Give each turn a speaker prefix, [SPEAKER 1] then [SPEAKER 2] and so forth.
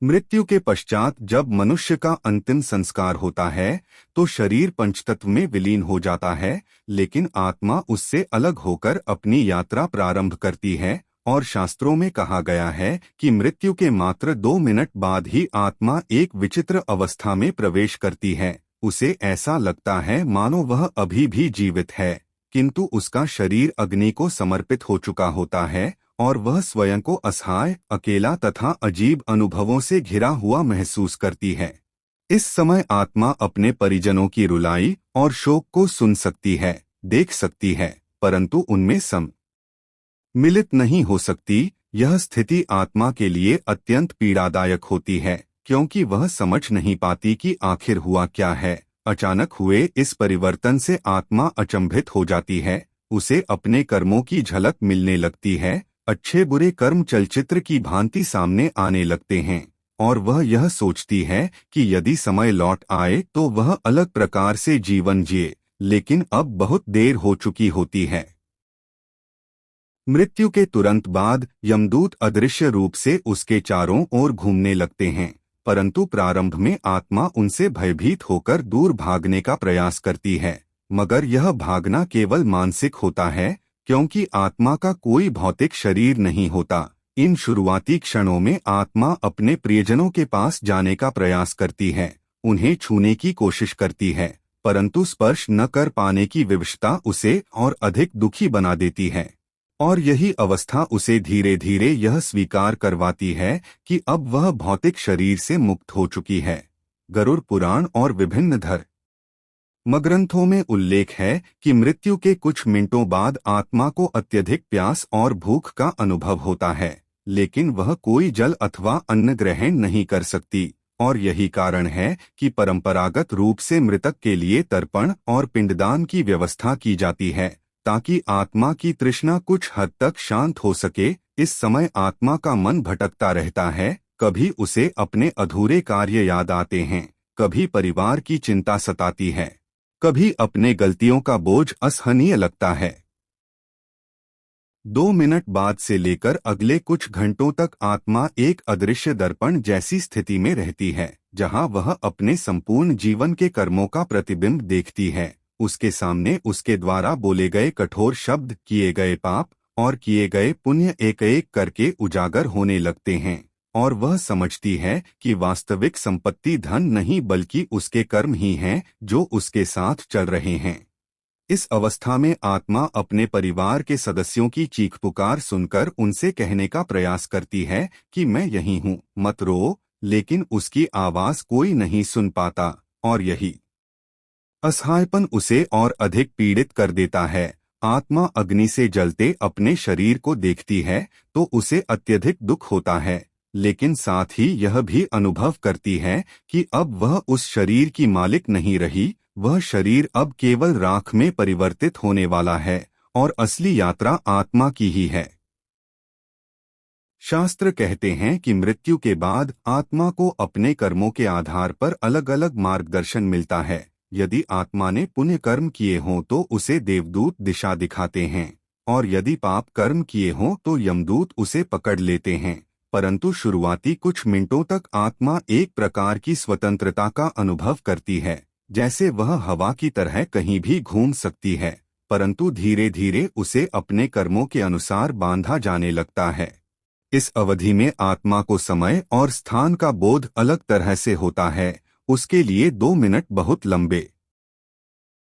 [SPEAKER 1] मृत्यु के पश्चात जब मनुष्य का अंतिम संस्कार होता है तो शरीर पंचतत्व में विलीन हो जाता है, लेकिन आत्मा उससे अलग होकर अपनी यात्रा प्रारंभ करती है। और शास्त्रों में कहा गया है कि मृत्यु के मात्र 2 मिनट बाद ही आत्मा एक विचित्र अवस्था में प्रवेश करती है। उसे ऐसा लगता है मानो वह अभी भी जीवित है, किंतु उसका शरीर अग्नि को समर्पित हो चुका होता है और वह स्वयं को असहाय, अकेला तथा अजीब अनुभवों से घिरा हुआ महसूस करती है। इस समय आत्मा अपने परिजनों की रुलाई और शोक को सुन सकती है, देख सकती है, परंतु उनमें सम्मिलित नहीं हो सकती। यह स्थिति आत्मा के लिए अत्यंत पीड़ादायक होती है, क्योंकि वह समझ नहीं पाती कि आखिर हुआ क्या है। अचानक हुए इस परिवर्तन से आत्मा अचंभित हो जाती है। उसे अपने कर्मों की झलक मिलने लगती है। अच्छे बुरे कर्म चलचित्र की भांति सामने आने लगते हैं और वह यह सोचती है कि यदि समय लौट आए तो वह अलग प्रकार से जीवन जिए, लेकिन अब बहुत देर हो चुकी होती है। मृत्यु के तुरंत बाद यमदूत अदृश्य रूप से उसके चारों ओर घूमने लगते हैं, परंतु प्रारंभ में आत्मा उनसे भयभीत होकर दूर भागने का प्रयास करती है। मगर यह भागना केवल मानसिक होता है, क्योंकि आत्मा का कोई भौतिक शरीर नहीं होता। इन शुरुआती क्षणों में आत्मा अपने प्रियजनों के पास जाने का प्रयास करती है, उन्हें छूने की कोशिश करती है, परंतु स्पर्श न कर पाने की विवशता उसे और अधिक दुखी बना देती है। और यही अवस्था उसे धीरे धीरे यह स्वीकार करवाती है कि अब वह भौतिक शरीर से मुक्त हो चुकी है। गरुड़ पुराण और विभिन्न धर्म ग्रंथों में उल्लेख है कि मृत्यु के कुछ मिनटों बाद आत्मा को अत्यधिक प्यास और भूख का अनुभव होता है, लेकिन वह कोई जल अथवा अन्न ग्रहण नहीं कर सकती। और यही कारण है कि परंपरागत रूप से मृतक के लिए तर्पण और पिंडदान की व्यवस्था की जाती है, ताकि आत्मा की तृष्णा कुछ हद तक शांत हो सके। इस समय आत्मा का मन भटकता रहता है, कभी उसे अपने अधूरे कार्य याद आते हैं, कभी परिवार की चिंता सताती है, कभी अपने गलतियों का बोझ असहनीय लगता है। 2 मिनट बाद से लेकर अगले कुछ घंटों तक आत्मा एक अदृश्य दर्पण जैसी स्थिति में रहती है, जहां वह अपने संपूर्ण जीवन के कर्मों का प्रतिबिंब देखती है। उसके सामने उसके द्वारा बोले गए कठोर शब्द, किए गए पाप और किए गए पुण्य एक एक करके उजागर होने लगते हैं, और वह समझती है कि वास्तविक संपत्ति धन नहीं बल्कि उसके कर्म ही हैं जो उसके साथ चल रहे हैं। इस अवस्था में आत्मा अपने परिवार के सदस्यों की चीख पुकार सुनकर उनसे कहने का प्रयास करती है कि मैं यहीं हूँ, मत रो, लेकिन उसकी आवाज कोई नहीं सुन पाता, और यही असहायपन उसे और अधिक पीड़ित कर देता है। आत्मा अग्नि से जलते अपने शरीर को देखती है तो उसे अत्यधिक दुख होता है, लेकिन साथ ही यह भी अनुभव करती है कि अब वह उस शरीर की मालिक नहीं रही। वह शरीर अब केवल राख में परिवर्तित होने वाला है और असली यात्रा आत्मा की ही है। शास्त्र कहते हैं कि मृत्यु के बाद आत्मा को अपने कर्मों के आधार पर अलग अलग मार्गदर्शन मिलता है। यदि आत्मा ने पुण्य कर्म किए हों तो उसे देवदूत दिशा दिखाते हैं, और यदि पाप कर्म किए हों तो यमदूत उसे पकड़ लेते हैं। परंतु शुरुआती कुछ मिनटों तक आत्मा एक प्रकार की स्वतंत्रता का अनुभव करती है, जैसे वह हवा की तरह कहीं भी घूम सकती है, परंतु धीरे धीरे उसे अपने कर्मों के अनुसार बांधा जाने लगता है। इस अवधि में आत्मा को समय और स्थान का बोध अलग तरह से होता है। उसके लिए 2 मिनट बहुत लंबे